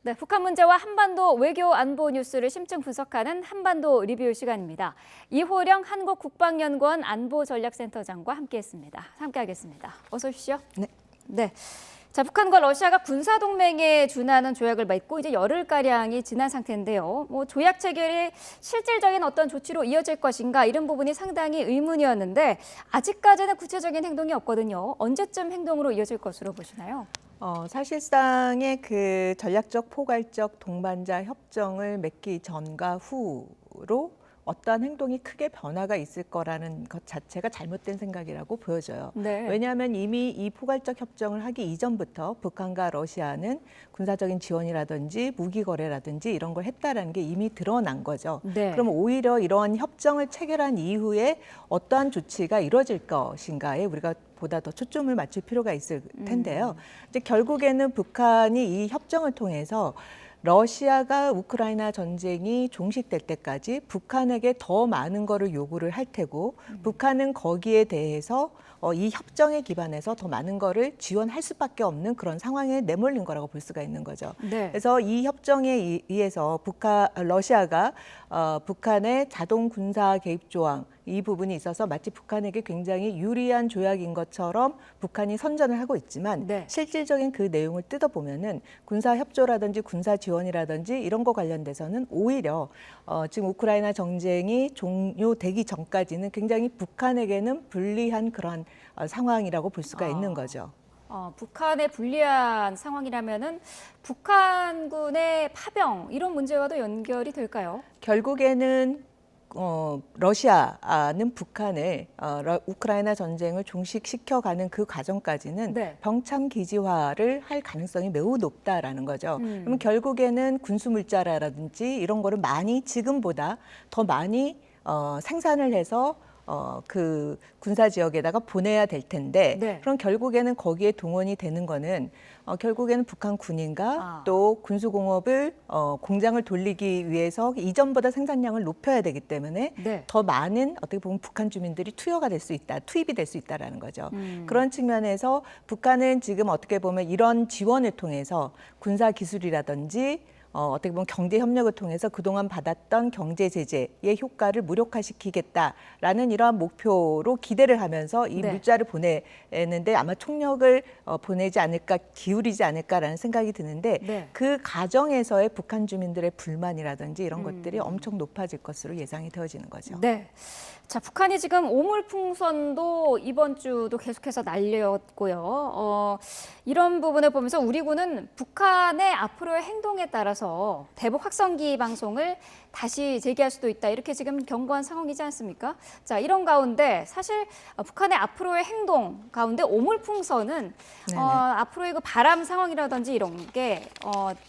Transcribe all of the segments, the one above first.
네, 북한 문제와 한반도 외교 안보 뉴스를 심층 분석하는 한반도 리뷰 시간입니다. 이호령 한국국방연구원 안보전략센터장과 함께하겠습니다. 어서 오십시오. 네. 네. 자, 북한과 러시아가 군사동맹에 준하는 조약을 맺고 이제 열흘가량이 지난 상태인데요. 조약 체결이 실질적인 어떤 조치로 이어질 것인가 이런 부분이 상당히 의문이었는데 아직까지는 구체적인 행동이 없거든요. 언제쯤 행동으로 이어질 것으로 보시나요? 사실상의 그 전략적 포괄적 동반자 협정을 맺기 전과 후로 어떠한 행동이 크게 변화가 있을 거라는 것 자체가 잘못된 생각이라고 보여져요. 네. 왜냐하면 이미 이 포괄적 협정을 하기 이전부터 북한과 러시아는 군사적인 지원이라든지 무기 거래라든지 이런 걸 했다라는 게 이미 드러난 거죠. 네. 그럼 오히려 이러한 협정을 체결한 이후에 어떠한 조치가 이루어질 것인가에 우리가 보다 더 초점을 맞출 필요가 있을 텐데요. 이제 결국에는 북한이 이 협정을 통해서 러시아가 우크라이나 전쟁이 종식될 때까지 북한에게 더 많은 거를 요구를 할 테고 북한은 거기에 대해서 이 협정에 기반해서 더 많은 거를 지원할 수밖에 없는 그런 상황에 내몰린 거라고 볼 수가 있는 거죠. 네. 그래서 이 협정에 의해서 러시아가 북한의 자동 군사 개입 조항 이 부분이 있어서 마치 북한에게 굉장히 유리한 조약인 것처럼 북한이 선전을 하고 있지만 네. 실질적인 그 내용을 뜯어보면은 군사 협조라든지 군사 지원이라든지 이런 거 관련돼서는 오히려 지금 우크라이나 전쟁이 종료되기 전까지는 굉장히 북한에게는 불리한 그런 상황이라고 볼 수가 있는 거죠. 북한의 불리한 상황이라면은 북한군의 파병 이런 문제와도 연결이 될까요? 결국에는 러시아는 북한을 우크라이나 전쟁을 종식시켜가는 그 과정까지는 네. 병참 기지화를 할 가능성이 매우 높다라는 거죠. 그러면 결국에는 군수물자라든지 이런 거를 지금보다 더 많이 생산을 해서 그 군사 지역에다가 보내야 될 텐데 네. 그럼 결국에는 거기에 동원이 되는 거는 결국에는 북한 군인과 또 군수공업을 공장을 돌리기 위해서 이전보다 생산량을 높여야 되기 때문에 네. 더 많은 어떻게 보면 북한 주민들이 투입이 될 수 있다라는 거죠. 그런 측면에서 북한은 지금 어떻게 보면 이런 지원을 통해서 군사 기술이라든지 어떻게 보면 경제 협력을 통해서 그동안 받았던 경제 제재의 효과를 무력화시키겠다라는 이러한 목표로 기대를 하면서 이 네. 물자를 보내는데 아마 총력을 보내지 않을까, 기울이지 않을까라는 생각이 드는데 네. 그 과정에서의 북한 주민들의 불만이라든지 이런 것들이 엄청 높아질 것으로 예상이 되어지는 거죠. 네. 자, 북한이 지금 오물풍선도 이번 주도 계속해서 날렸고요. 이런 부분을 보면서 우리 군은 북한의 앞으로의 행동에 따라서 대북 확성기 방송을 다시 재개할 수도 있다. 이렇게 지금 경고한 상황이지 않습니까? 자, 이런 가운데 사실 북한의 앞으로의 행동 가운데 오물풍선은 앞으로의 그 바람 상황이라든지 이런 게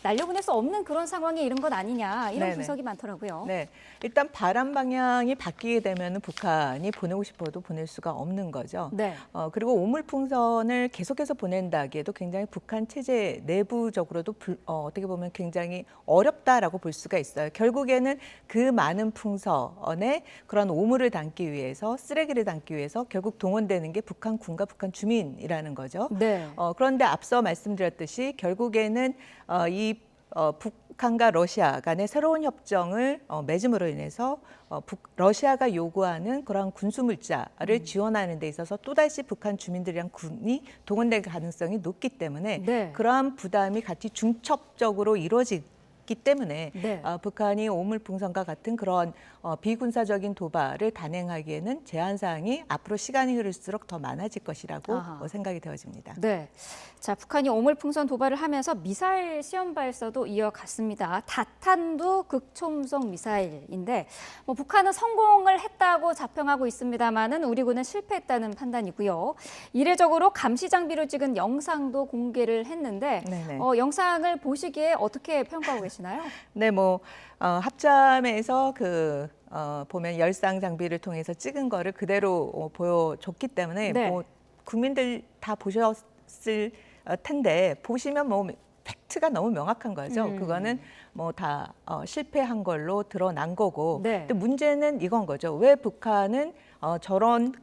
날려보낼 수 없는 그런 상황에 이른 것 아니냐. 이런 네네. 분석이 많더라고요. 네, 일단 바람 방향이 바뀌게 되면 북한이 보내고 싶어도 보낼 수가 없는 거죠. 네. 그리고 오물풍선을 계속해서 보낸다기에도 굉장히 북한 체제 내부적으로도 어떻게 보면 굉장히 어렵다라고 볼 수가 있어요. 결국에는 그 많은 풍선에 그런 오물을 담기 위해서 쓰레기를 담기 위해서 결국 동원되는 게 북한 군과 북한 주민이라는 거죠. 네. 그런데 앞서 말씀드렸듯이 결국에는 북한과 러시아 간의 새로운 협정을 맺음으로 인해서 러시아가 요구하는 그러한 군수물자를 지원하는 데 있어서 또다시 북한 주민들이랑 군이 동원될 가능성이 높기 때문에 네. 그러한 부담이 같이 중첩적으로 이루어지기 때문에 네. 북한이 오물풍선과 같은 그런 비군사적인 도발을 단행하기에는 제한사항이 앞으로 시간이 흐를수록 더 많아질 것이라고 생각이 되어집니다. 네. 자, 북한이 오물풍선 도발을 하면서 미사일 시험 발사도 이어갔습니다. 다탄두 극초음속 미사일인데 북한은 성공을 했다고 자평하고 있습니다만은 우리 군은 실패했다는 판단이고요. 이례적으로 감시 장비로 찍은 영상도 공개를 했는데 영상을 보시기에 어떻게 평가하고 계시나요? 네, 합참에서 보면 열상 장비를 통해서 찍은 거를 그대로 보여줬기 때문에 네. 국민들 다 보셨을 텐데 보시면 팩트가 너무 명확한 거죠. 그거는 뭐 다 실패한 걸로 드러난 거고. 네. 근데 문제는 이건 거죠. 왜 북한은 저런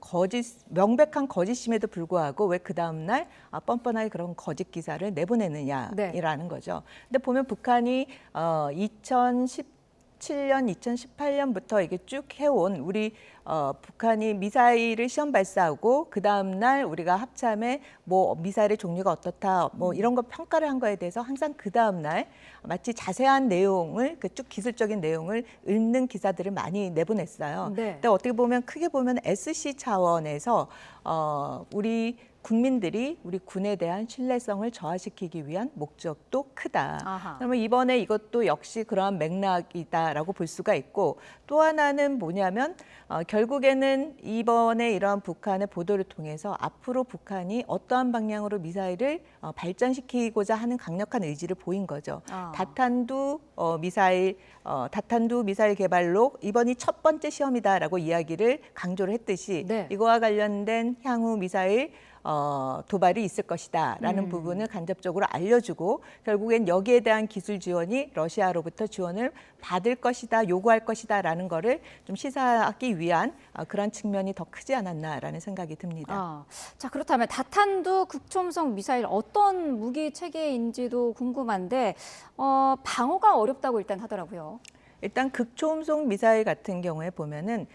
명백한 거짓임에도 불구하고 왜 그 다음 날 뻔뻔하게 그런 거짓 기사를 내보내느냐라는 거죠. 근데 보면 북한이 2017년, 2018년부터 이게 쭉 해온 우리 북한이 미사일을 시험 발사하고 그 다음 날 우리가 합참에 뭐 미사일의 종류가 어떻다 뭐 이런 거 평가를 한 거에 대해서 항상 그 다음 날 마치 자세한 내용을 그 쭉 기술적인 내용을 읊는 기사들을 많이 내보냈어요. 네. 근데 어떻게 보면 크게 보면 SC 차원에서 우리 국민들이 우리 군에 대한 신뢰성을 저하시키기 위한 목적도 크다. 아하. 그러면 이번에 이것도 역시 그러한 맥락이다라고 볼 수가 있고 또 하나는 뭐냐면 결국에는 이번에 이러한 북한의 보도를 통해서 앞으로 북한이 어떠한 방향으로 미사일을 발전시키고자 하는 강력한 의지를 보인 거죠. 다탄두 미사일 개발로 이번이 첫 번째 시험이다라고 이야기를 강조를 했듯이 네. 이거와 관련된 향후 미사일 도발이 있을 것이다라는 부분을 간접적으로 알려주고 결국엔 여기에 대한 기술 지원이 러시아로부터 지원을 받을 것이다, 요구할 것이다라는 거를 좀 시사하기 위한 그런 측면이 더 크지 않았나라는 생각이 듭니다. 자, 그렇다면 다탄두 극초음속 미사일 어떤 무기 체계인지도 궁금한데 방어가 어렵다고 일단 하더라고요. 일단 극초음속 미사일 같은 경우에 보면은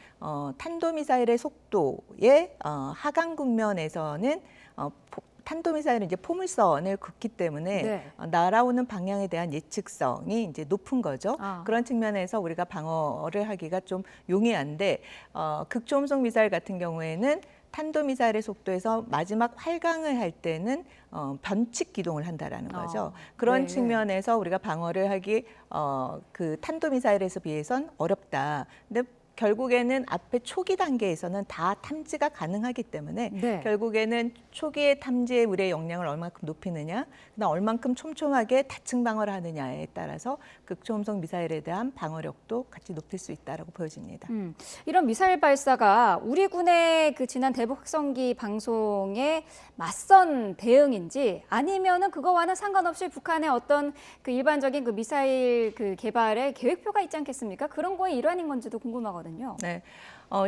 탄도미사일의 속도의 하강 국면에서는 탄도미사일은 이제 포물선을 긋기 때문에 네. 날아오는 방향에 대한 예측성이 이제 높은 거죠. 그런 측면에서 우리가 방어를 하기가 좀 용이한데 극초음속 미사일 같은 경우에는 탄도미사일의 속도에서 마지막 활강을 할 때는 변칙 기동을 한다라는 거죠. 그런 네. 측면에서 우리가 방어를 하기 그 탄도미사일에서 비해선 어렵다. 근데 결국에는 앞에 초기 단계에서는 다 탐지가 가능하기 때문에 네. 결국에는 초기의 탐지의 우리의 역량을 얼만큼 높이느냐, 그다음 얼만큼 촘촘하게 다층 방어를 하느냐에 따라서 극초음속 미사일에 대한 방어력도 같이 높일 수 있다라고 보여집니다. 이런 미사일 발사가 우리 군의 그 지난 대북 확성기 방송에 맞선 대응인지 아니면은 그거와는 상관없이 북한의 어떤 그 일반적인 그 미사일 그 개발의 계획표가 있지 않겠습니까? 그런 거의 일환인 건지도 궁금하거든요. 네.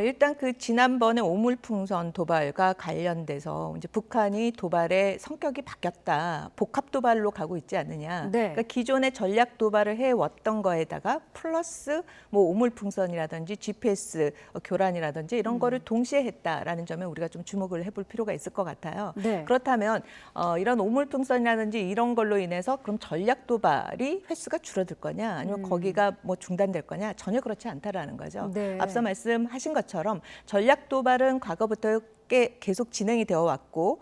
일단 그 지난번에 오물풍선 도발과 관련돼서 이제 북한이 도발의 성격이 바뀌었다. 복합 도발로 가고 있지 않느냐. 네. 그러니까 기존의 전략 도발을 해왔던 거에다가 플러스 뭐 오물풍선이라든지 GPS 교란이라든지 이런 거를 동시에 했다라는 점에 우리가 좀 주목을 해볼 필요가 있을 것 같아요. 네. 그렇다면 이런 오물풍선이라든지 이런 걸로 인해서 그럼 전략 도발이 횟수가 줄어들 거냐 아니면 거기가 뭐 중단될 거냐 전혀 그렇지 않다라는 거죠. 네. 앞서 말씀하신 것처럼 전략 도발은 과거부터 계속 진행이 되어 왔고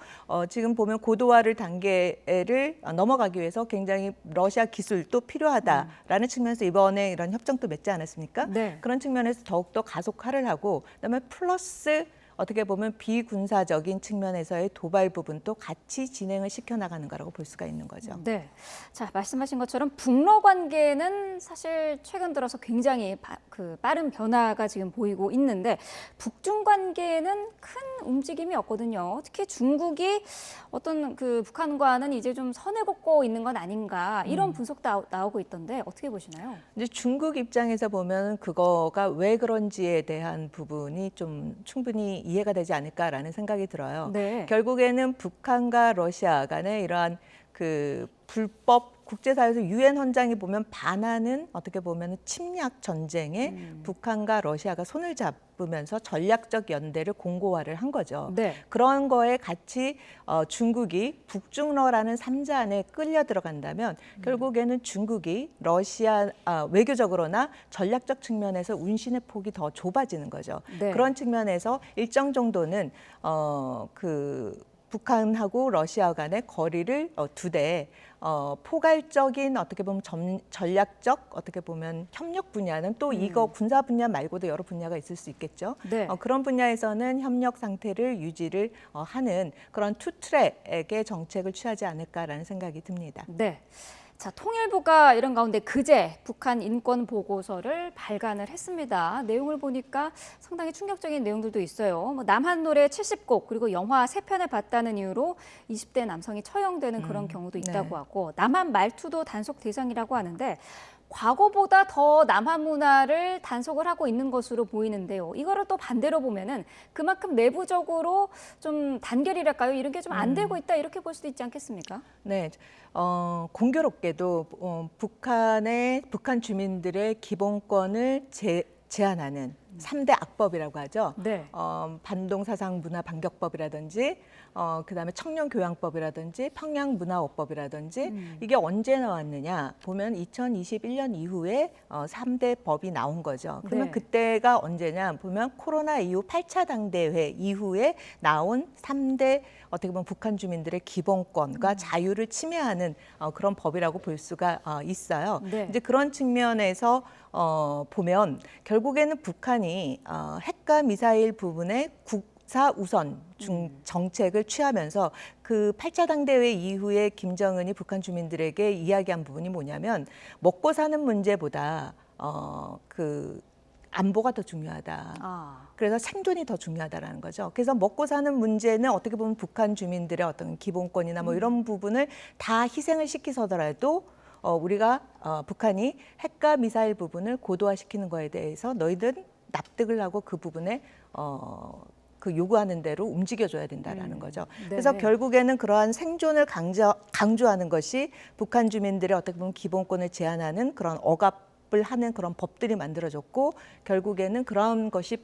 지금 보면 고도화를 단계를 넘어가기 위해서 굉장히 러시아 기술도 필요하다라는 측면에서 이번에 이런 협정도 맺지 않았습니까? 네. 그런 측면에서 더욱더 가속화를 하고 그다음에 플러스 어떻게 보면 비군사적인 측면에서의 도발 부분도 같이 진행을 시켜나가는 거라고 볼 수가 있는 거죠. 네. 자, 말씀하신 것처럼 북러 관계는 사실 최근 들어서 굉장히 빠른 변화가 지금 보이고 있는데 북중 관계는 큰 움직임이 없거든요. 특히 중국이 어떤 그 북한과는 이제 좀 선을 긋고 있는 건 아닌가 이런 분석도 나오고 있던데 어떻게 보시나요? 이제 중국 입장에서 보면 그거가 왜 그런지에 대한 부분이 좀 충분히 이해가 되지 않을까라는 생각이 들어요. 네. 결국에는 북한과 러시아 간의 이러한 그 불법 국제사회에서 유엔 헌장에 보면 반하는 어떻게 보면 침략 전쟁에 북한과 러시아가 손을 잡으면서 전략적 연대를 공고화를 한 거죠. 네. 그런 거에 같이 중국이 북중러라는 삼자 안에 끌려 들어간다면 결국에는 중국이 러시아 외교적으로나 전략적 측면에서 운신의 폭이 더 좁아지는 거죠. 네. 그런 측면에서 일정 정도는 북한하고 러시아 간의 거리를 두되 포괄적인 어떻게 보면 전략적 어떻게 보면 협력 분야는 또 이거 군사 분야 말고도 여러 분야가 있을 수 있겠죠. 네. 그런 분야에서는 협력 상태를 유지를 하는 그런 투 트랙의 정책을 취하지 않을까라는 생각이 듭니다. 네. 자, 통일부가 이런 가운데 그제 북한 인권 보고서를 발간을 했습니다. 내용을 보니까 상당히 충격적인 내용들도 있어요. 뭐 남한 노래 70곡 그리고 영화 3편을 봤다는 이유로 20대 남성이 처형되는 그런 경우도 있다고 네. 하고 남한 말투도 단속 대상이라고 하는데 과거보다 더 남한 문화를 단속을 하고 있는 것으로 보이는데요. 이거를 또 반대로 보면은 그만큼 내부적으로 좀 단결이랄까요? 이런 게 좀 안 되고 있다 이렇게 볼 수도 있지 않겠습니까? 네, 공교롭게도 북한 주민들의 기본권을 제한하는 3대 악법이라고 하죠. 네. 반동사상문화반격법이라든지 그다음에 청년교양법이라든지 평양문화어법이라든지 이게 언제 나왔느냐 보면 2021년 이후에 3대 법이 나온 거죠. 그러면 네. 그때가 언제냐 보면 코로나 이후 8차 당대회 이후에 나온 3대 어떻게 보면 북한 주민들의 기본권과 자유를 침해하는 그런 법이라고 볼 수가 있어요. 네. 이제 그런 측면에서 보면 결국에는 북한이 핵과 미사일 부분에 국사 우선 정책을 취하면서 그 8차 당대회 이후에 김정은이 북한 주민들에게 이야기한 부분이 뭐냐면 먹고 사는 문제보다 그 안보가 더 중요하다. 아. 그래서 생존이 더 중요하다라는 거죠. 그래서 먹고 사는 문제는 어떻게 보면 북한 주민들의 어떤 기본권이나 뭐 이런 부분을 다 희생을 시키서더라도 우리가 북한이 핵과 미사일 부분을 고도화시키는 거에 대해서 너희들 납득을 하고 그 부분에 그 요구하는 대로 움직여줘야 된다라는 거죠. 네. 그래서 결국에는 그러한 생존을 강조하는 것이 북한 주민들의 어떻게 보면 기본권을 제한하는 그런 억압을 하는 그런 법들이 만들어졌고 결국에는 그런 것이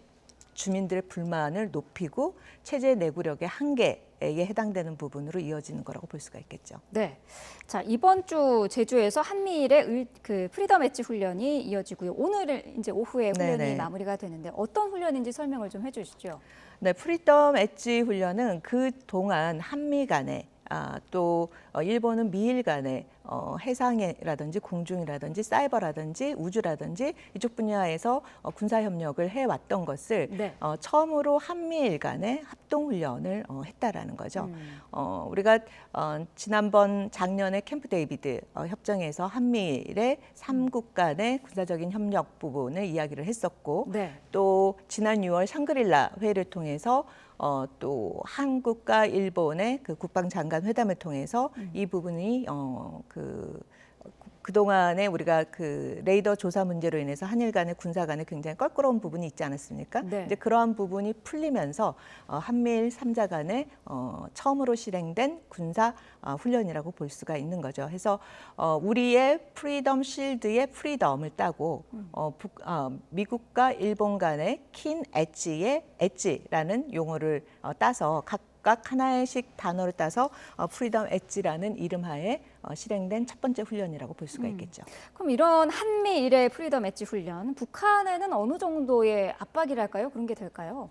주민들의 불만을 높이고 체제 내구력의 한계에 해당되는 부분으로 이어지는 거라고 볼 수가 있겠죠. 네. 자, 이번 주 제주에서 한미일의 그 프리덤 엣지 훈련이 이어지고요. 오늘 이제 오후에 훈련이 네네. 마무리가 되는데 어떤 훈련인지 설명을 좀 해주시죠. 네, 프리덤 엣지 훈련은 그 동안 한미 간에 또 일본은 미일 간에 해상이라든지 공중이라든지 사이버라든지 우주라든지 이쪽 분야에서 군사 협력을 해왔던 것을 네. 처음으로 한미일 간의 합동 훈련을 했다라는 거죠. 우리가 지난번 작년에 캠프 데이비드 협정에서 한미일의 3국 간의 군사적인 협력 부분을 이야기를 했었고 네. 또 지난 6월 샹그릴라 회의를 통해서 또 한국과 일본의 그 국방장관 회담을 통해서 이 부분이 그동안에 우리가 그 레이더 조사 문제로 인해서 한일 간의 군사 간에 굉장히 껄끄러운 부분이 있지 않았습니까? 네. 이제 그러한 부분이 풀리면서 한미일 3자 간에 처음으로 실행된 군사 훈련이라고 볼 수가 있는 거죠. 그래서 우리의 프리덤 실드의 프리덤을 따고 미국과 일본 간의 킨 엣지의 엣지라는 용어를 따서 각각 하나씩 단어를 따서 프리덤 엣지라는 이름하에 실행된 첫 번째 훈련이라고 볼 수가 있겠죠. 그럼 이런 한미일의 프리덤 엣지 훈련, 북한에는 어느 정도의 압박이랄까요? 그런 게 될까요?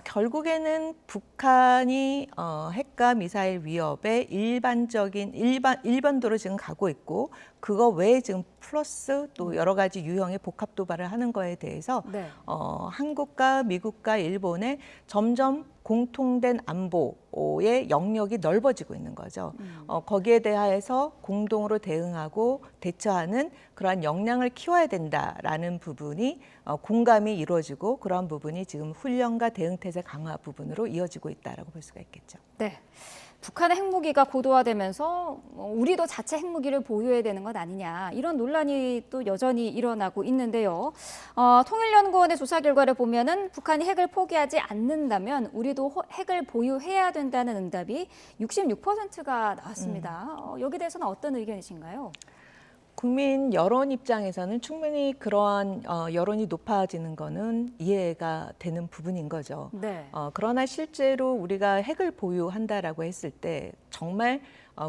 결국에는 북한이 핵과 미사일 위협의 일반도로 지금 가고 있고 그거 외에 지금 플러스 또 여러 가지 유형의 복합 도발을 하는 거에 대해서 네. 한국과 미국과 일본의 점점 공통된 안보의 영역이 넓어지고 있는 거죠. 거기에 대해서 공동으로 대응하고 대처하는 그러한 역량을 키워야 된다라는 부분이 공감이 이루어지고 그러한 부분이 지금 훈련과 대응태세 강화 부분으로 이어지고 있다라고 볼 수가 있겠죠. 네. 북한의 핵무기가 고도화되면서 우리도 자체 핵무기를 보유해야 되는 것 아니냐 이런 논란이 또 여전히 일어나고 있는데요. 통일연구원의 조사 결과를 보면은 북한이 핵을 포기하지 않는다면 우리도 핵을 보유해야 된다는 응답이 66%가 나왔습니다. 여기 대해서는 어떤 의견이신가요? 국민 여론 입장에서는 충분히 그러한 여론이 높아지는 거는 이해가 되는 부분인 거죠. 네. 그러나 실제로 우리가 핵을 보유한다라고 했을 때 정말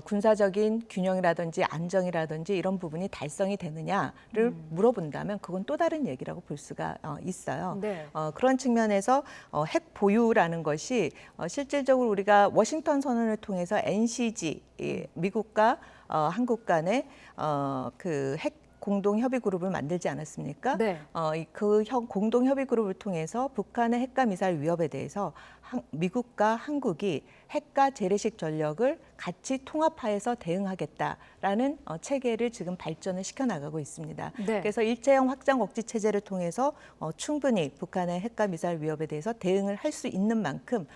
군사적인 균형이라든지 안정이라든지 이런 부분이 달성이 되느냐를 물어본다면 그건 또 다른 얘기라고 볼 수가 있어요. 네. 그런 측면에서 핵 보유라는 것이 실질적으로 우리가 워싱턴 선언을 통해서 NCG 미국과 한국 간의 그 핵 공동 협의 그룹을 만들지 않았습니까? 네. 그 공동 협의 그룹을 통해서 북한의 핵과 미사일 위협에 대해서 미국과 한국이 핵과 재래식 전력을 같이 통합하여서 대응하겠다라는 체계를 지금 발전을 시켜나가고 있습니다. 네. 그래서 일체형 확장 억지 체제를 통해서 충분히 북한의 핵과 미사일 위협에 대해서 대응을 할 수 있는 만큼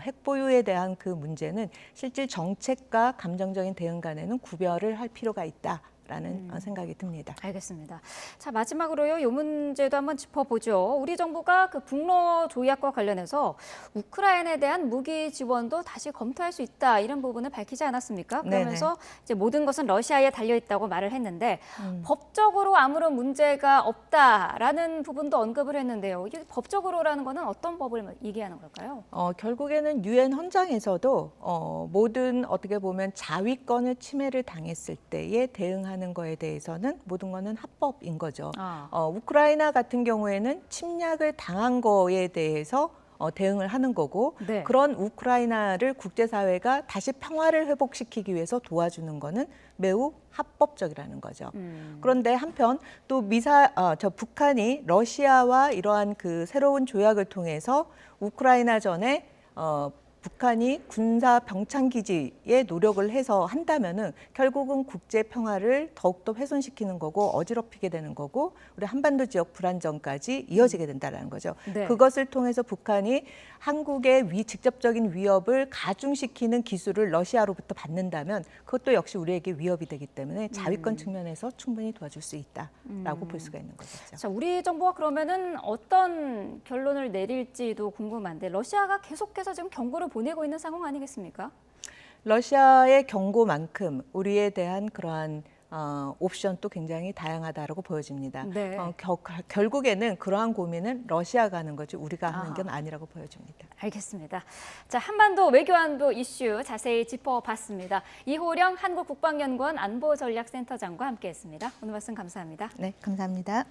핵 보유에 대한 그 문제는 실질 정책과 감정적인 대응 간에는 구별을 할 필요가 있다라는 생각이 듭니다. 알겠습니다. 자, 마지막으로요. 이 문제도 한번 짚어보죠. 우리 정부가 그 북러 조약과 관련해서 우크라이나에 대한 무기 지원도 다시 검토할 수 있다 이런 부분을 밝히지 않았습니까? 그러면서 이제 모든 것은 러시아에 달려 있다고 말을 했는데 법적으로 아무런 문제가 없다라는 부분도 언급을 했는데요. 이게 법적으로라는 거는 어떤 법을 얘기하는 걸까요? 결국에는 유엔 헌장에서도 모든 어떻게 보면 자위권을 침해를 당했을 때에 대응하는 거에 대해서는 모든 거는 합법인 거죠. 우크라이나 같은 경우에는 침략을 당한 거에 대해서 대응을 하는 거고 네. 그런 우크라이나를 국제사회가 다시 평화를 회복시키기 위해서 도와주는 거는 매우 합법적이라는 거죠. 그런데 한편 또 북한이 러시아와 이러한 그 새로운 조약을 통해서 우크라이나 전에 북한이 군사 병창 기지에 노력을 해서 한다면은 결국은 국제 평화를 더욱더 훼손시키는 거고 어지럽히게 되는 거고 우리 한반도 지역 불안정까지 이어지게 된다는 거죠. 네. 그것을 통해서 북한이 한국의 직접적인 위협을 가중시키는 기술을 러시아로부터 받는다면 그것도 역시 우리에게 위협이 되기 때문에 자위권 측면에서 충분히 도와줄 수 있다라고 볼 수가 있는 거죠. 자, 우리 정부가 그러면은 어떤 결론을 내릴지도 궁금한데 러시아가 계속해서 지금 경고를 보내고 있는 상황 아니겠습니까? 러시아의 경고만큼 우리에 대한 그러한 옵션도 굉장히 다양하다라고 보여집니다. 네. 결국에는 그러한 고민은 러시아가 하는 거지 우리가 하는 건 아니라고 보여집니다. 알겠습니다. 자, 한반도 외교안보 이슈 자세히 짚어봤습니다. 이호령 한국국방연구원 안보전략센터장과 함께했습니다. 오늘 말씀 감사합니다. 네, 감사합니다.